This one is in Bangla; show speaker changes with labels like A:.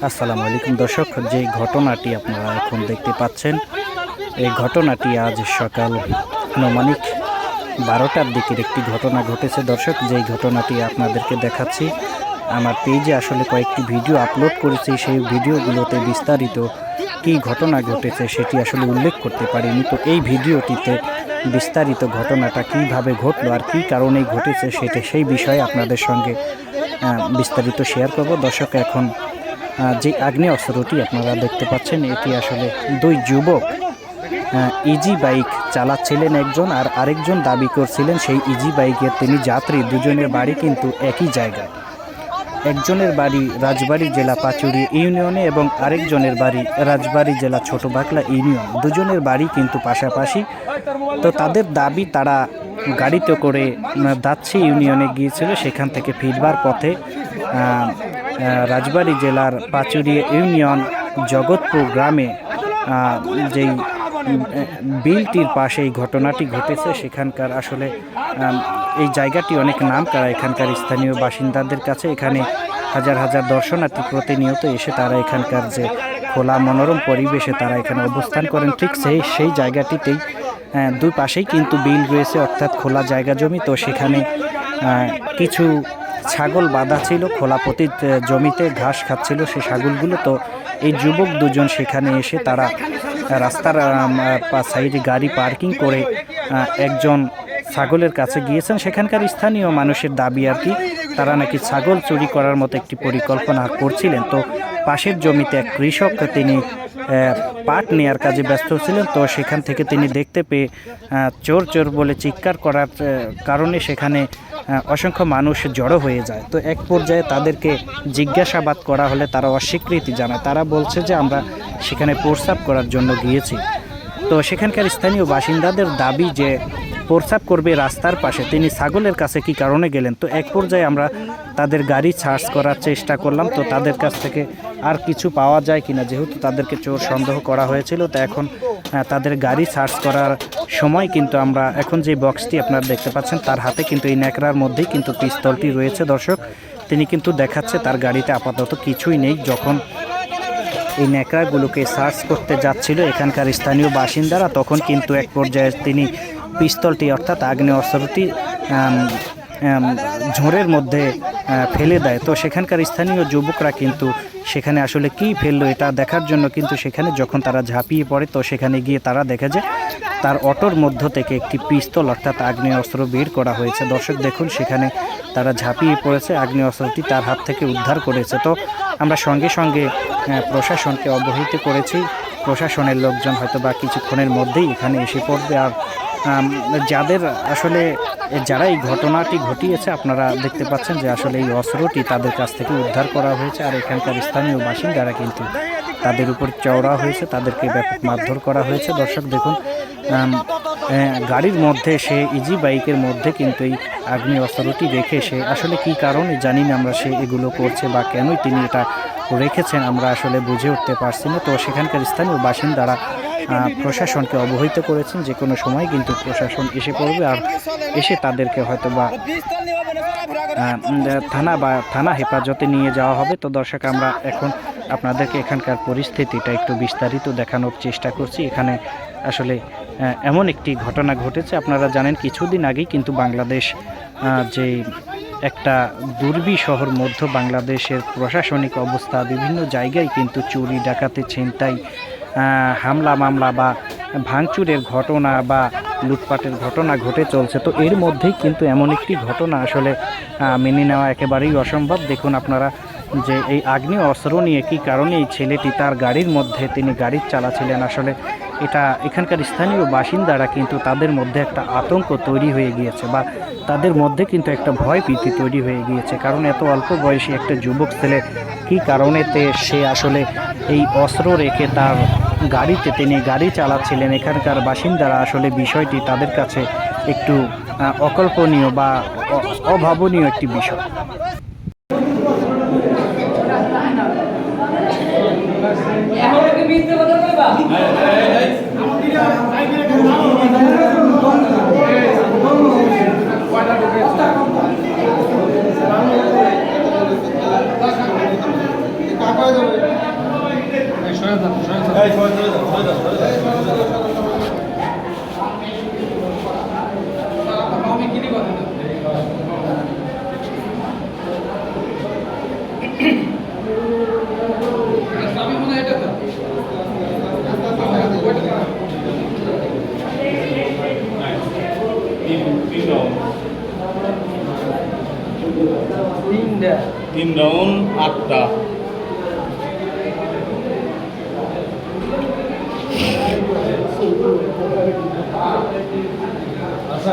A: আসসালামু আলাইকুম দর্শক, যে ঘটনাটি আপনারা এখন দেখতে পাচ্ছেন এই ঘটনাটি আজ সকাল আনুমানিক 12টার দিকের একটি ঘটনা ঘটেছে। দর্শক, যেই ঘটনাটি আপনাদেরকে দেখাচ্ছি, আমার পেজে আসলে কয়েকটি ভিডিও আপলোড করেছি। সেই ভিডিওগুলোতে বিস্তারিত কী ঘটনা ঘটেছে সেটি আসলে উল্লেখ করতে পারিনি। তো এই ভিডিওটিতে বিস্তারিত ঘটনাটা কিভাবে ঘটলো আর কী কারণে ঘটেছে সেই বিষয়ে আপনাদের সঙ্গে বিস্তারিত শেয়ার করব। দর্শক, এখন যে আগ্নেয়াস্ত্রটি আপনারা দেখতে পাচ্ছেন, এটি আসলে দুই যুবক ইজি বাইক চালাচ্ছিলেন একজন, আর আরেকজন দাবি করছিলেন সেই ইজি বাইকের তিনি যাত্রী। দুজনের বাড়ি কিন্তু একই জায়গায়। একজনের বাড়ি রাজবাড়ী জেলা পাচুরি ইউনিয়নে এবং আরেকজনের বাড়ি রাজবাড়ী জেলা ছোট বাকলা ইউনিয়ন। দুজনের বাড়ি কিন্তু পাশাপাশি। তো তাদের দাবি, তারা গাড়িতে করে দাচ্ছি ইউনিয়নে গিয়েছিল, সেখান থেকে ফিরবার পথে রাজবাড়ী জেলার পাচুরি ইউনিয়ন জগৎপুর গ্রামে যেই বিলটির পাশে এই ঘটনাটি ঘটেছে, সেখানকার আসলে এই জায়গাটি অনেক নামকরা এখানকার স্থানীয় বাসিন্দাদের কাছে। এখানে হাজার হাজার দর্শনার্থী প্রতিনিয়ত এসে তারা এখানকার যে খোলা মনোরম পরিবেশে তারা এখানে অবস্থান করেন। ঠিক সেই জায়গাটিতেই দুই পাশেই কিন্তু বিল রয়েছে, অর্থাৎ খোলা জায়গা জমি। তো সেখানে কিছু ছাগল বাঁধা ছিল খোলা পতিত জমিতে, ঘাস খাচ্ছিল সেই ছাগলগুলো। তো এই যুবক দুজন সেখানে এসে তারা রাস্তার সাইডে গাড়ি পার্কিং করে একজন ছাগলের কাছে গিয়েছেন। সেখানকার স্থানীয় মানুষের দাবি আর কি, তারা নাকি ছাগল চুরি করার মতো একটি পরিকল্পনা করছিলেন। তো পাশের জমিতে এক কৃষক, তিনি পাট নেয়ার কাজে ব্যস্ত ছিলেন। তো সেখান থেকে তিনি দেখতে পেয়ে চোর চোর বলে চিৎকার করার কারণে সেখানে অসংখ্য মানুষ জড়ো হয়ে যায়। তো এক পর্যায়ে তাদেরকে জিজ্ঞাসাবাদ করা হলে তারা অস্বীকৃতি জানায়। তারা বলছে যে আমরা সেখানে প্রস্রাব করার জন্য গিয়েছি। তো সেখানকার স্থানীয় বাসিন্দাদের দাবি যে প্রস্রাব করবে রাস্তার পাশে, তিনি ছাগলের কাছে কি কারণে গেলেন। তো এক পর্যায়ে আমরা তাদের গাড়ি সার্চ করার চেষ্টা করলাম, তো তাদের কাছ থেকে আর কিছু পাওয়া যায় কিনা, যেহেতু তাদেরকে চোর সন্দেহ করা হয়েছিল। তো এখন তাদের গাড়ি সার্চ করার সময় কিন্তু আমরা এখন যে বক্সটি আপনারা দেখতে পাচ্ছেন, তার হাতে কিন্তু এই ন্যাকড়ার মধ্যেই কিন্তু পিস্তলটি রয়েছে। দর্শক, তিনি কিন্তু দেখাচ্ছে তার গাড়িতে আপাতত কিছুই নেই। যখন এই ন্যাকড়াগুলোকে সার্চ করতে যাচ্ছিল এখানকার স্থানীয় বাসিন্দারা, তখন কিন্তু এক পর্যায়ে তিনি পিস্তলটি অর্থাৎ আগ্নেয়াস্ত্রটি ঝোড়ের মধ্যে ফেলে দেয়। তো সেখানকার স্থানীয় যুবকরা কিন্তু সেখানে আসলে কি ফেললো এটা দেখার জন্য কিন্তু সেখানে যখন তারা ঝাঁপিয়ে পড়ে, তো সেখানে গিয়ে তারা দেখে যে তার অটোর মধ্য থেকে একটি পিস্তল অর্থাৎ আগ্নেয়াস্ত্র বের করা হয়েছে। দর্শক দেখুন, সেখানে তারা ঝাঁপিয়ে পড়েছে, আগ্নেয়াস্ত্রটি তার হাত থেকে উদ্ধার করেছে। তো আমরা সঙ্গে সঙ্গে প্রশাসনকে অবহিত করেছি। প্রশাসনের লোকজন হয়তো বা কিছুক্ষণের মধ্যেই এখানে এসে পড়বে। আর যাদের আসলে যারা এই ঘটনাটি ঘটিয়েছে, আপনারা দেখতে পাচ্ছেন যে আসলে এই অস্ত্রটি তাদের কাছ থেকে উদ্ধার করা হয়েছে। আর এখানকার স্থানীয় বাসিন্দারা কিন্তু তাদের উপর চওড়া হয়েছে, তাদেরকে ব্যাপক মারধর করা হয়েছে। দর্শক দেখুন, গাড়ির মধ্যে সে ইজি বাইকের মধ্যে কিন্তু এই আগ্নেয়াস্ত্রটি রেখে সে আসলে কি কারণে জানি না আমরা, সে এগুলো করছে বা কেনই তিনি এটা রেখেছেন আমরা আসলে বুঝে উঠতে পারছি না। তো সেখানকার স্থানীয় বাসিন্দারা প্রশাসনকে অবহিত করেছেন যে কোনো সময় কিন্তু প্রশাসন এসে পড়বে, আর এসে তাদেরকে হয়তো বা থানা হেফাজতে নিয়ে যাওয়া হবে। তো দর্শক, আমরা এখন আপনাদেরকে এখানকার পরিস্থিতিটা একটু বিস্তারিত দেখানোর চেষ্টা করছি। এখানে আসলে এমন একটি ঘটনা ঘটেছে, আপনারা জানেন কিছুদিন আগেই কিন্তু বাংলাদেশ যে একটা দুর্বিষহর মধ্য বাংলাদেশের প্রশাসনিক অবস্থা, বিভিন্ন জায়গায় কিন্তু চুরি ডাকাতি ছিনতাই হামলা মামলা বা ভাঙচুরের ঘটনা বা লুটপাটের ঘটনা ঘটে চলছে। তো এর মধ্যেই কিন্তু এমন একটি ঘটনা আসলে মেনে নেওয়া একেবারেই অসম্ভব। দেখুন আপনারা যে এই আগ্নেয় অস্ত্র নিয়ে কী কারণে এই ছেলেটি তার গাড়ির মধ্যে তিনি গাড়ি চালাচ্ছিলেন, আসলে এটা এখানকার স্থানীয় বাসিন্দারা কিন্তু তাদের মধ্যে একটা আতঙ্ক তৈরি হয়ে গিয়েছে বা তাদের মধ্যে কিন্তু একটা ভয় ভীতি তৈরি হয়ে গিয়েছে। কারণ এত অল্প বয়সী একটা যুবক ছেলে কী কারণেতে সে আসলে এই অস্ত্র রেখে তার গাড়িতে তিনি গাড়ি চালাচ্ছিলেন। এখানকার বাসিন্দারা আসলে বিষয়টি তাদের কাছে একটু অকল্পনীয় বা অভাবনীয় একটি বিষয়।
B: টাকা তিন রাউন্ড 8টা। আচ্ছা